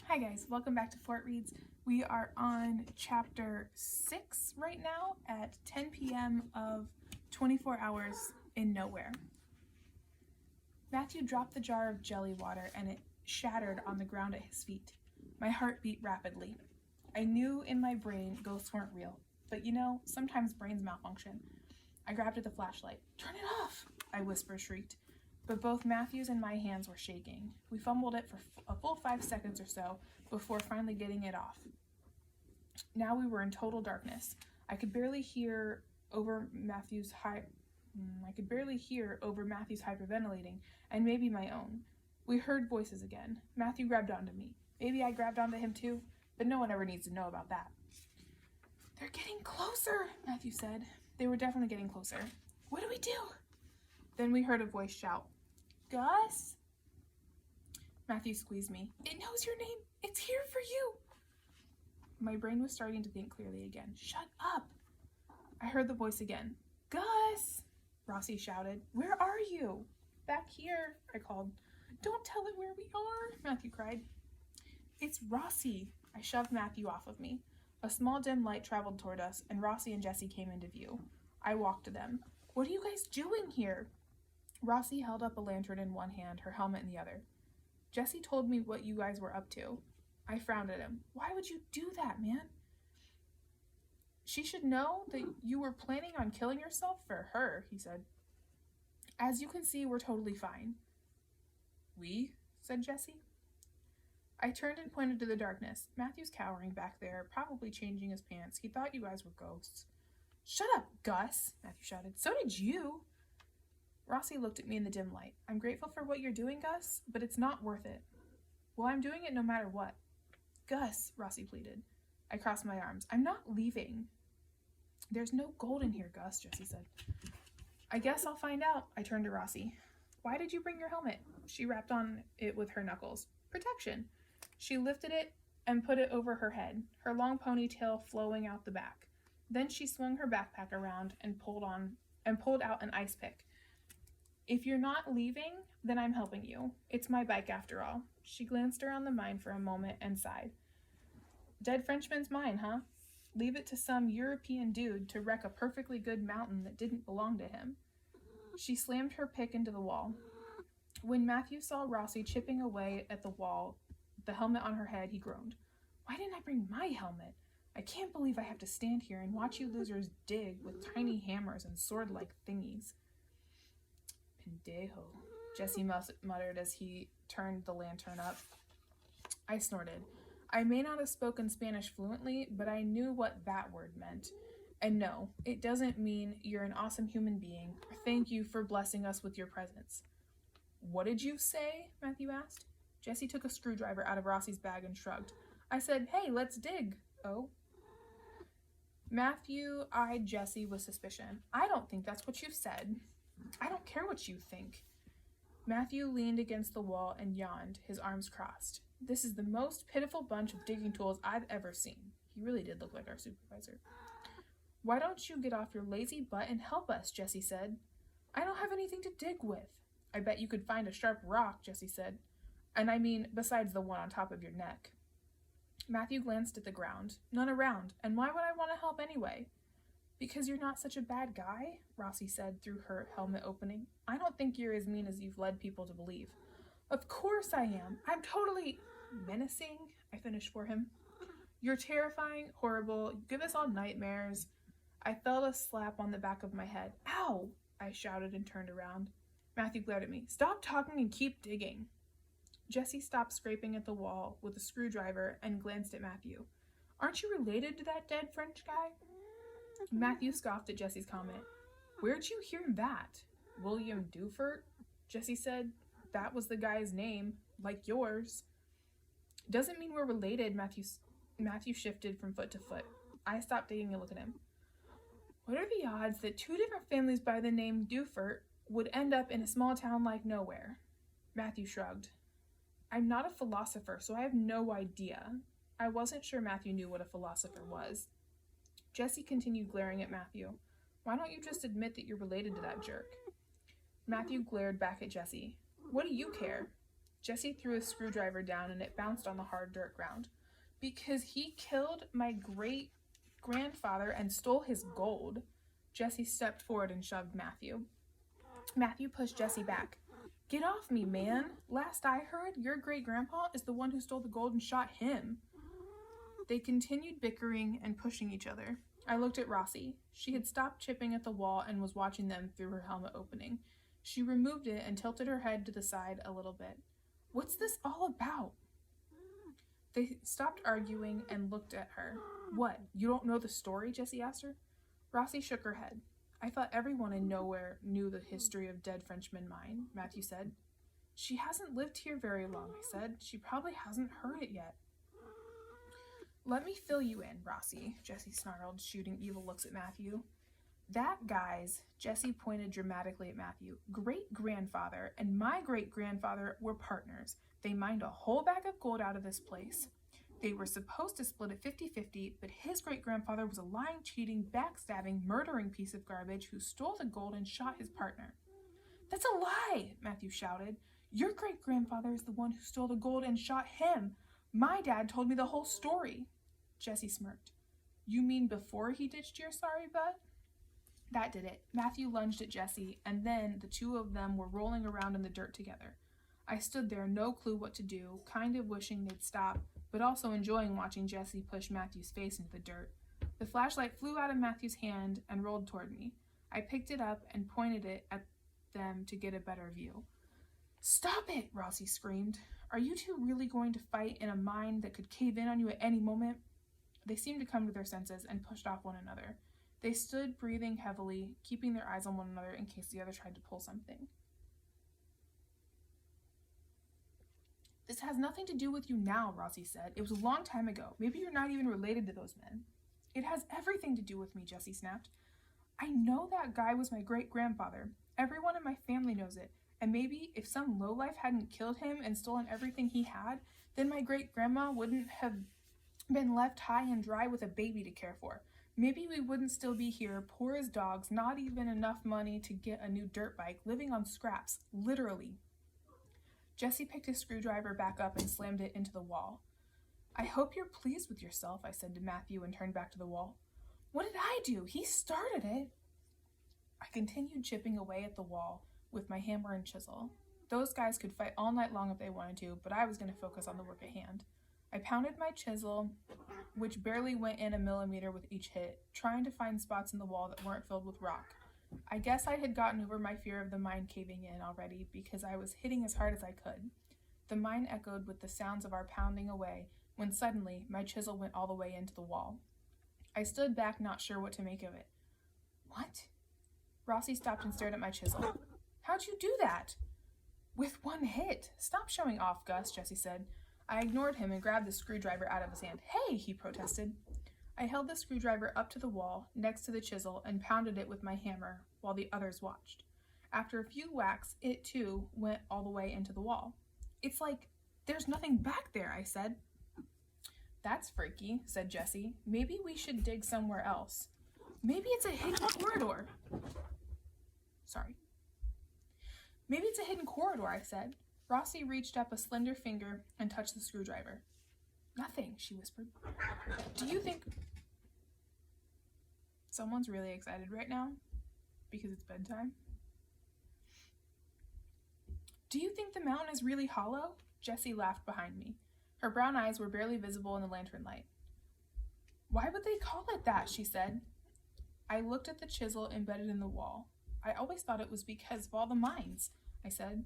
Hi guys, welcome back to Fort Reads. We are on chapter 6 right now at 10 p.m. of 24 Hours in Nowhere. Matthew dropped the jar of jelly water and it shattered on the ground at his feet. My heart beat rapidly. I knew in my brain ghosts weren't real, but sometimes brains malfunction. I grabbed at the flashlight. "Turn it off!" I shrieked. But both Matthew's and my hands were shaking. We fumbled it for a full 5 seconds or so before finally getting it off. Now we were in total darkness. I could barely hear over Matthew's hyperventilating and maybe my own. We heard voices again. Matthew grabbed onto me. Maybe I grabbed onto him too, but no one ever needs to know about that. "They're getting closer," Matthew said. They were definitely getting closer. "What do we do?" Then we heard a voice shout, "Gus?" Matthew squeezed me. "It knows your name. It's here for you." My brain was starting to think clearly again. "Shut up." I heard the voice again. "Gus!" Rossi shouted. "Where are you?" "Back here," I called. "Don't tell it where we are," Matthew cried. "It's Rossi." I shoved Matthew off of me. A small dim light traveled toward us, and Rossi and Jesse came into view. I walked to them. "What are you guys doing here?" Rossi held up a lantern in one hand, her helmet in the other. "Jesse told me what you guys were up to." I frowned at him. "Why would you do that, man?" "She should know that you were planning on killing yourself for her," he said. "As you can see, we're totally fine." "We?" said Jesse. I turned and pointed to the darkness. "Matthew's cowering back there, probably changing his pants. He thought you guys were ghosts." "Shut up, Gus," Matthew shouted. "So did you." Rossi looked at me in the dim light. "I'm grateful for what you're doing, Gus, but it's not worth it." "Well, I'm doing it no matter what." "Gus," Rossi pleaded. I crossed my arms. "I'm not leaving." "There's no gold in here, Gus," Jesse said. "I guess I'll find out." I turned to Rossi. "Why did you bring your helmet?" She rapped on it with her knuckles. "Protection." She lifted it and put it over her head, her long ponytail flowing out the back. Then she swung her backpack around and pulled out an ice pick. "If you're not leaving, then I'm helping you. It's my bike after all." She glanced around the mine for a moment and sighed. "Dead Frenchman's mine, huh? Leave it to some European dude to wreck a perfectly good mountain that didn't belong to him." She slammed her pick into the wall. When Matthew saw Rossi chipping away at the wall, the helmet on her head, he groaned. "Why didn't I bring my helmet? I can't believe I have to stand here and watch you losers dig with tiny hammers and sword-like thingies." "Pendejo," Jesse muttered as he turned the lantern up. I snorted. I may not have spoken Spanish fluently, but I knew what that word meant. And no, it doesn't mean you're an awesome human being, or thank you for blessing us with your presence. "What did you say?" Matthew asked. Jesse took a screwdriver out of Rossi's bag and shrugged. "I said, hey, let's dig." "Oh?" Matthew eyed Jesse with suspicion. "I don't think that's what you said." "I don't care what you think." Matthew leaned against the wall and yawned, his arms crossed. "This is the most pitiful bunch of digging tools I've ever seen." He really did look like our supervisor. "Why don't you get off your lazy butt and help us?" Jesse said. "I don't have anything to dig with." "I bet you could find a sharp rock," Jesse said. "And I mean, besides the one on top of your neck." Matthew glanced at the ground. "None around. And why would I want to help anyway?" "Because you're not such a bad guy," Rossi said through her helmet opening. "I don't think you're as mean as you've led people to believe." "Of course I am. I'm totally menacing," I finished for him. "You're terrifying, horrible, you give us all nightmares." I felt a slap on the back of my head. "Ow!" I shouted and turned around. Matthew glared at me. "Stop talking and keep digging." Jesse stopped scraping at the wall with a screwdriver and glanced at Matthew. "Aren't you related to that dead French guy?" Matthew scoffed at Jesse's comment. "Where'd you hear that?" "William Dufert," Jesse said. "That was the guy's name, like yours." "Doesn't mean we're related." Matthew shifted from foot to foot. I stopped digging and looked at him. "What are the odds that 2 different families by the name Dufert would end up in a small town like Nowhere?" Matthew shrugged. "I'm not a philosopher, so I have no idea." I wasn't sure Matthew knew what a philosopher was. Jesse continued glaring at Matthew. "Why don't you just admit that you're related to that jerk?" Matthew glared back at Jesse. "What do you care?" Jesse threw a screwdriver down and it bounced on the hard dirt ground. Because he killed my great-grandfather and stole his gold. Jesse stepped forward and shoved Matthew. Matthew pushed Jesse back. Get off me, man. Last I heard, your great-grandpa is the one who stole the gold and shot him. They continued bickering and pushing each other. I looked at Rossi. She had stopped chipping at the wall and was watching them through her helmet opening. She removed it and tilted her head to the side a little bit. What's this all about? They stopped arguing and looked at her. What, you don't know the story? Jesse asked her. Rossi shook her head. I thought everyone in Nowhere knew the history of Dead Frenchman Mine, Matthew said. She hasn't lived here very long, I said. She probably hasn't heard it yet. Let me fill you in, Rossi, Jesse snarled, shooting evil looks at Matthew. That guy's, Jesse pointed dramatically at Matthew, great-grandfather and my great-grandfather were partners. They mined a whole bag of gold out of this place. They were supposed to split it 50-50, but his great-grandfather was a lying, cheating, backstabbing, murdering piece of garbage who stole the gold and shot his partner. That's a lie, Matthew shouted. Your great-grandfather is the one who stole the gold and shot him. My dad told me the whole story. Jesse smirked. You mean before he ditched your sorry butt? That did it. Matthew lunged at Jesse, and then the two of them were rolling around in the dirt together. I stood there, no clue what to do, kind of wishing they'd stop, but also enjoying watching Jesse push Matthew's face into the dirt. The flashlight flew out of Matthew's hand and rolled toward me. I picked it up and pointed it at them to get a better view. Stop it, Rossi screamed. Are you two really going to fight in a mine that could cave in on you at any moment? They seemed to come to their senses and pushed off one another. They stood breathing heavily, keeping their eyes on one another in case the other tried to pull something. This has nothing to do with you now, Rossi said. It was a long time ago. Maybe you're not even related to those men. It has everything to do with me, Jesse snapped. I know that guy was my great-grandfather. Everyone in my family knows it. And maybe if some lowlife hadn't killed him and stolen everything he had, then my great-grandma wouldn't have been left high and dry with a baby to care for. Maybe we wouldn't still be here, poor as dogs, not even enough money to get a new dirt bike, living on scraps, literally. Jesse picked his screwdriver back up and slammed it into the wall. I hope you're pleased with yourself, I said to Matthew and turned back to the wall. What did I do? He started it. I continued chipping away at the wall with my hammer and chisel. Those guys could fight all night long if they wanted to, but I was going to focus on the work at hand. I pounded my chisel, which barely went in a millimeter with each hit, trying to find spots in the wall that weren't filled with rock. I guess I had gotten over my fear of the mine caving in already because I was hitting as hard as I could. The mine echoed with the sounds of our pounding away when suddenly my chisel went all the way into the wall. I stood back, not sure what to make of it. What? Rossi stopped and stared at my chisel. How'd you do that? With one hit. Stop showing off, Gus, Jesse said. I ignored him and grabbed the screwdriver out of his hand. Hey, he protested. I held the screwdriver up to the wall, next to the chisel, and pounded it with my hammer while the others watched. After a few whacks, it too went all the way into the wall. It's like there's nothing back there, I said. That's freaky, said Jesse. Maybe we should dig somewhere else. Maybe it's a hidden corridor. Maybe it's a hidden corridor, I said. Rossi reached up a slender finger and touched the screwdriver. Nothing, she whispered. Do you think... Someone's really excited right now because it's bedtime. Do you think the mountain is really hollow? Jessie laughed behind me. Her brown eyes were barely visible in the lantern light. Why would they call it that? She said. I looked at the chisel embedded in the wall. I always thought it was because of all the mines, I said.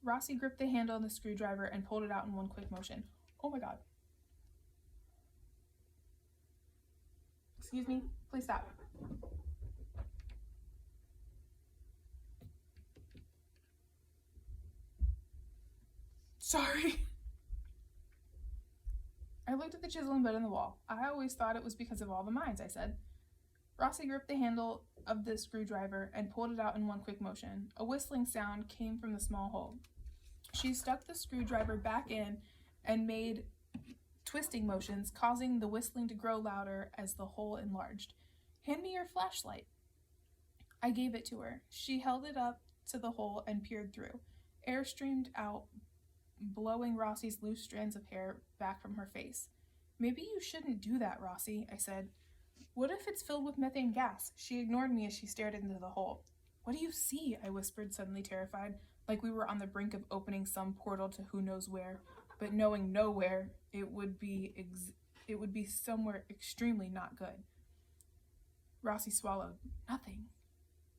Rossi gripped the handle of the screwdriver and pulled it out in one quick motion. Oh my god. Excuse me, please stop. Sorry. I looked at the chisel embedded in the wall. I always thought it was because of all the mines, I said. Rossi gripped the handle of the screwdriver and pulled it out in one quick motion. A whistling sound came from the small hole. She stuck the screwdriver back in and made twisting motions, causing the whistling to grow louder as the hole enlarged. Hand me your flashlight. I gave it to her. She held it up to the hole and peered through. Air streamed out blowing Rossi's loose strands of hair back from her face. Maybe you shouldn't do that, Rossi, I said. What if it's filled with methane gas? She ignored me as she stared into the hole. What do you see? I whispered, suddenly terrified, like we were on the brink of opening some portal to who knows where, but knowing nowhere, it would be somewhere extremely not good. Rossi swallowed. Nothing.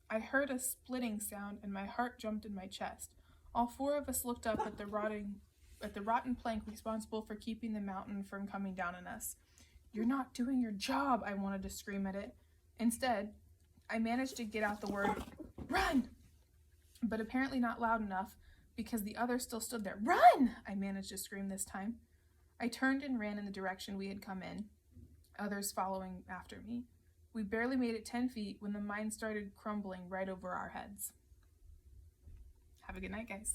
I heard a splitting sound and my heart jumped in my chest. All four of us looked up at the rotten plank responsible for keeping the mountain from coming down on us. You're not doing your job, I wanted to scream at it. Instead, I managed to get out the word, run! But apparently not loud enough because the others still stood there. Run! I managed to scream this time. I turned and ran in the direction we had come in, others following after me. We barely made it 10 feet when the mine started crumbling right over our heads. Have a good night, guys.